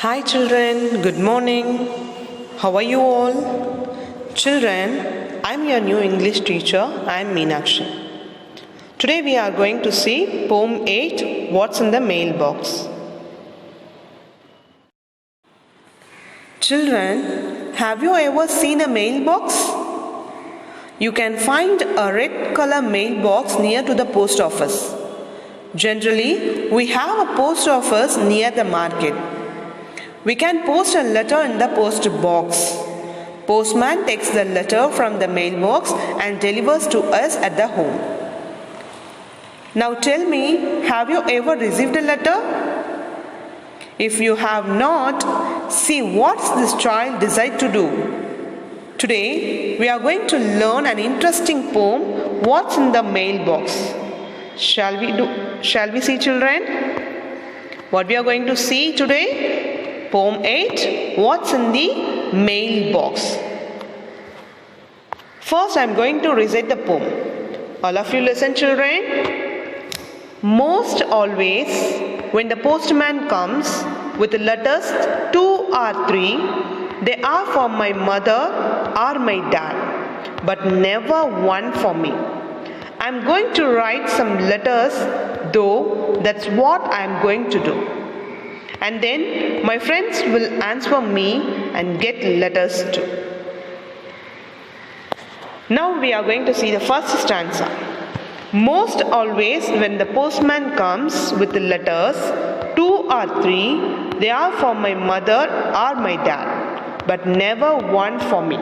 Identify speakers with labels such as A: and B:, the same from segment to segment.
A: Hi children, good morning. How are you all? Children, I'm your new English teacher. I'm Meenakshi. Today we are going to see poem 8, What's in the Mailbox. Children, have you ever seen a mailbox? You can find a red color mailbox near to the post office. Generally, we have a post office near the market. We can post a letter in the post box. Postman takes the letter from the mailbox and delivers to us at the home. Now tell me, have you ever received a letter? If you have not, see what this child decided to do. Today, we are going to learn an interesting poem, What's in the Mailbox. Shall we see, children? What we are going to see today? Poem 8, What's in the Mailbox. First, I am going to recite the poem. All of you listen, children. Most always, when the postman comes with letters 2 or 3, they are for my mother or my dad, but never one for me. I am going to write some letters, though that's what I am going to do. And then my friends will answer me and get letters too. Now we are going to see the first stanza. Most always when the postman comes with the letters 2 or 3, they are for my mother or my dad, but never one for me.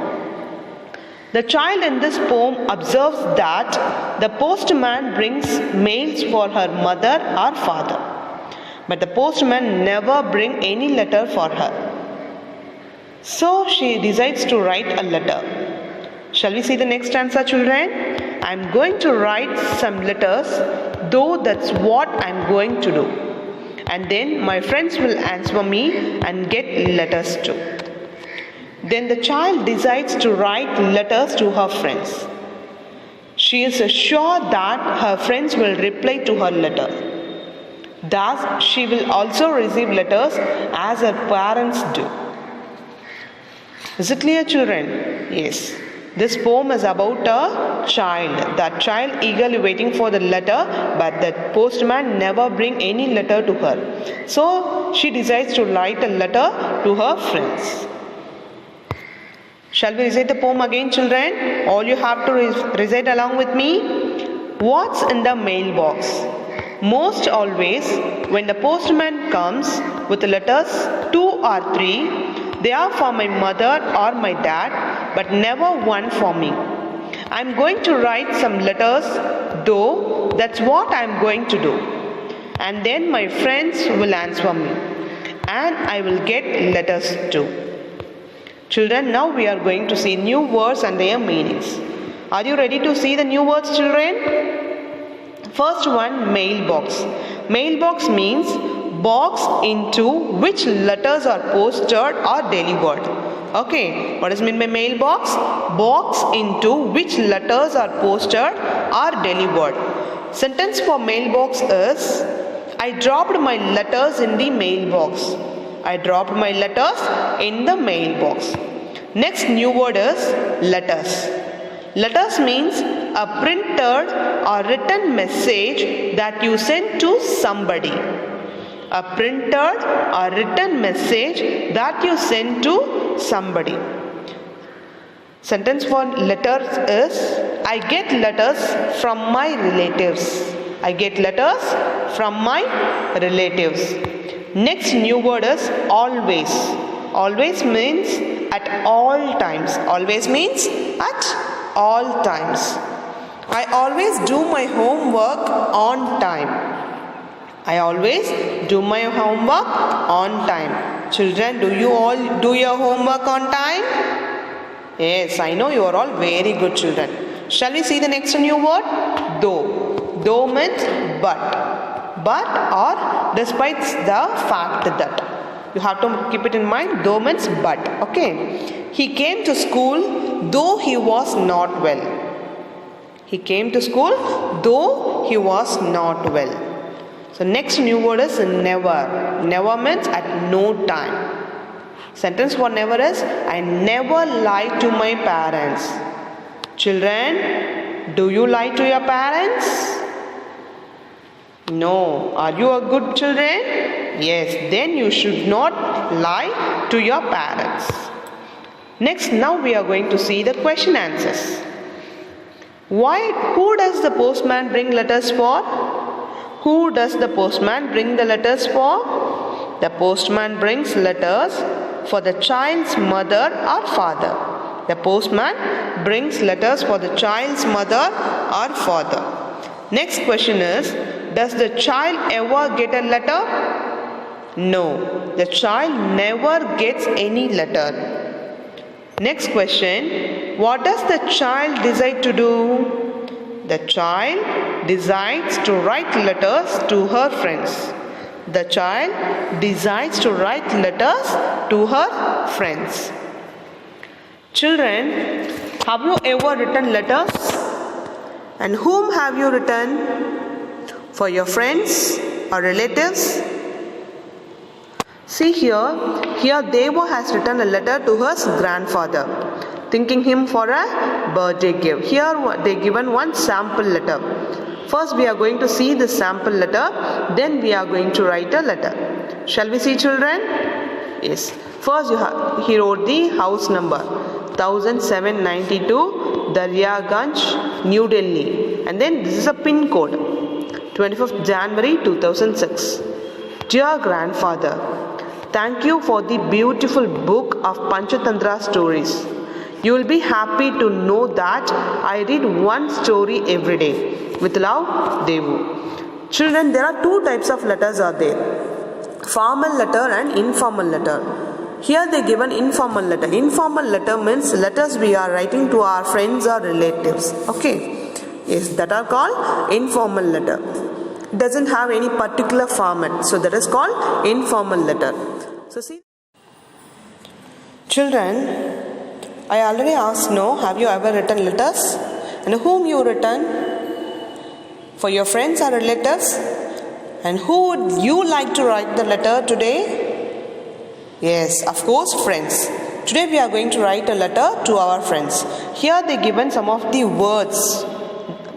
A: The child in this poem observes that the postman brings mails for her mother or father, but the postman never brings any letter for her. So she decides to write a letter. Shall we see the next stanza, children? I am going to write some letters, though that's what I am going to do. And then my friends will answer me and get letters too. Then the child decides to write letters to her friends. She is sure that her friends will reply to her letter. Thus, she will also receive letters as her parents do. Is it clear, children? Yes. This poem is about a child. That child eagerly waiting for the letter, but the postman never bring any letter to her. So, she decides to write a letter to her friends. Shall we recite the poem again, children? All you have to recite along with me. What's in the mailbox? Most always, when the postman comes with letters 2 or 3, they are for my mother or my dad, but never one for me. I am going to write some letters, though that's what I am going to do. And then my friends will answer me, and I will get letters too. Children, now we are going to see new words and their meanings. Are you ready to see the new words, children? First one, mailbox. Mailbox means box into which letters are posted or delivered. Okay, what does it mean by mailbox? Box into which letters are posted or delivered. Sentence for mailbox is, I dropped my letters in the mailbox. I dropped my letters in the mailbox. Next new word is letters. Letters means a printed or written message that you send to somebody. A printed or written message that you send to somebody. Sentence for letters is, I get letters from my relatives. I get letters from my relatives. Next new word is always. Always means at all times. Always means at all times. I always do my homework on time. I always do my homework on time. Children, do you all do your homework on time? Yes, I know you are all very good children. Shall we see the next new word? Though. Though means but. But or despite the fact that. You have to keep it in mind. Though means but. Okay. He came to school though he was not well. He came to school though he was not well. So next new word is never. Never means at no time. Sentence for never is I never lie to my parents. Children, do you lie to your parents? No. Are you a good children? Yes. Then you should not lie to your parents. Next, now we are going to see the question answers. Who does the postman bring letters for? Who does the postman bring the letters for? The postman brings letters for the child's mother or father. The postman brings letters for the child's mother or father. Next question is, does the child ever get a letter? No, the child never gets any letter. Next question, what does the child decide to do? The child decides to write letters to her friends. The child decides to write letters to her friends. Children, have you ever written letters? And whom have you written? For your friends or relatives? See here Deva has written a letter to his grandfather, thanking him for a birthday gift. Here they given one sample letter. First we are going to see the sample letter, then we are going to write a letter. Shall we see, children? Yes. First he wrote the house number 1792 Daryaganj, New Delhi, and then this is a pin code 25th January 2006. Dear grandfather, thank you for the beautiful book of Panchatantra stories. You will be happy to know that I read one story every day. With love, Devu. Children, there are two types of letters are there. Formal letter and informal letter. Here they given informal letter. Informal letter means letters we are writing to our friends or relatives. Okay. Yes, that are called informal letter. Doesn't have any particular format. So that is called informal letter. So see. Children, I already asked no, have you ever written letters? And whom you written? For your friends or relatives? And who would you like to write the letter today? Yes, of course, friends. Today we are going to write a letter to our friends. Here they given some of the words.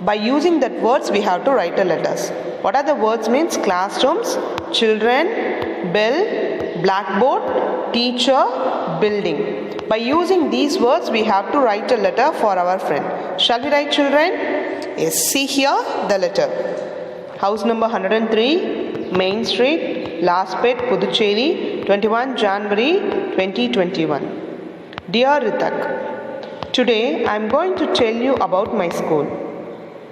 A: By using that words we have to write a letters. What are the words means? Classrooms, children, bell, blackboard, teacher, building. By using these words we have to write a letter for our friend. Shall we write, children? Yes, see here the letter. House number 103, Main Street, Laspet, Puducherry, 21 January 2021. Dear Ritak, today I am going to tell you about my school.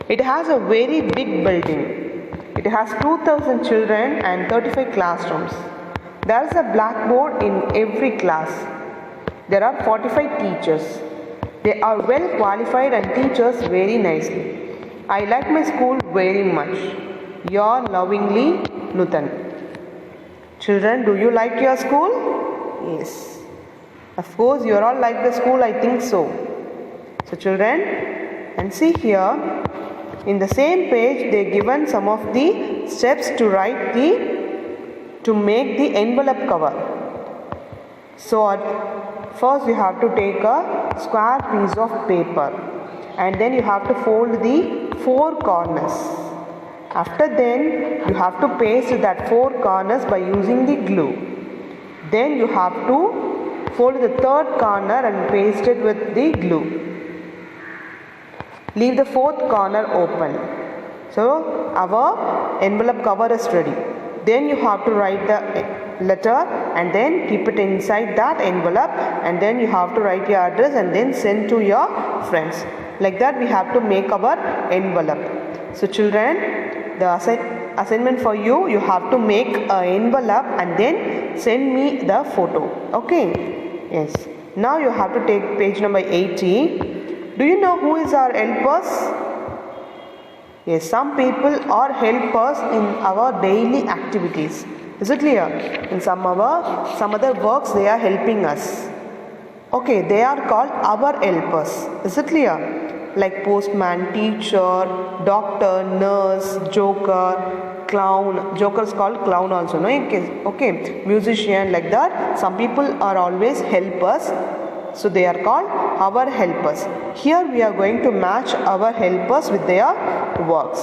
A: It has a very big building. It has 2,000 children and 35 classrooms. There is a blackboard in every class. There are 45 teachers. They are well qualified and teach us very nicely. I like my school very much. Your lovingly, Nutan. Children, do you like your school? Yes. Of course, you are all like the school, I think so. So children, and see here, in the same page, they given some of the steps to write to make the envelope cover. So first you have to take a square piece of paper and then you have to fold the four corners. After then you have to paste that four corners by using the glue. Then you have to fold the third corner and paste it with the glue. Leave the fourth corner open. So our envelope cover is ready. Then you have to write the letter and then keep it inside that envelope, and then you have to write your address and then send to your friends. Like that we have to make our envelope. So children, the assignment for you, you have to make an envelope and then send me the photo. Okay? Yes. Now you have to take page number 80. Do you know who is our helpers? Yes, some people are helpers in our daily activities. Is it clear? In some other works they are helping us. Okay, they are called our helpers. Is it clear? Like postman, teacher, doctor, nurse, joker, clown. Joker is called clown also, no? Okay, musician, like that. Some people are always helpers, so they are called our helpers. Here we are going to match our helpers with their works.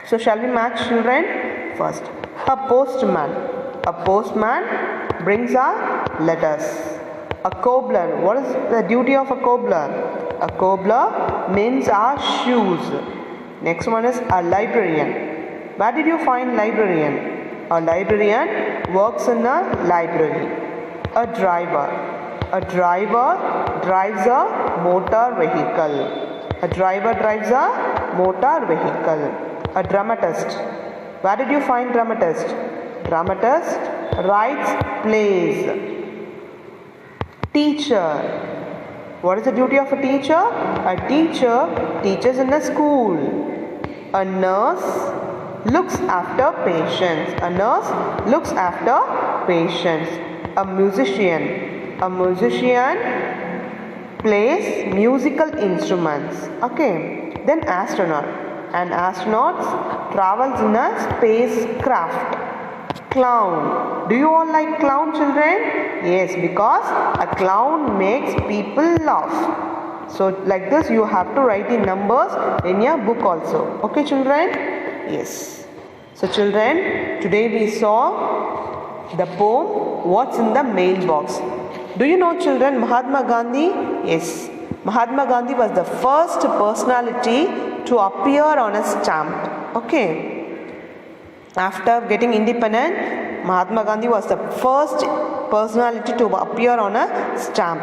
A: So shall we match, children? First, a postman. A postman brings our letters. A cobbler. What is the duty of a cobbler? A cobbler mends our shoes. Next one is a librarian. Where did you find librarian? A librarian works in a library. A driver. A driver drives a motor vehicle. A driver drives a motor vehicle. A dramatist. Where did you find dramatist? Dramatist writes plays. Teacher. What is the duty of a teacher? A teacher teaches in a school. A nurse looks after patients. A nurse looks after patients. A musician. A musician plays musical instruments. Okay. Then astronaut. An astronaut travels in a spacecraft. Clown. Do you all like clown, children? Yes, because a clown makes people laugh. So like this you have to write the numbers in your book also. Okay, children? Yes. So children, today we saw the poem What's in the Mailbox. Do you know, children, Mahatma Gandhi? Yes. Mahatma Gandhi was the first personality to appear on a stamp. Okay. After getting independent, Mahatma Gandhi was the first personality to appear on a stamp.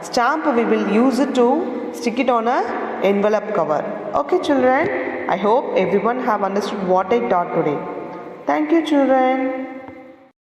A: Stamp we will use it to stick it on a envelope cover. Okay, children. I hope everyone have understood what I taught today. Thank you, children.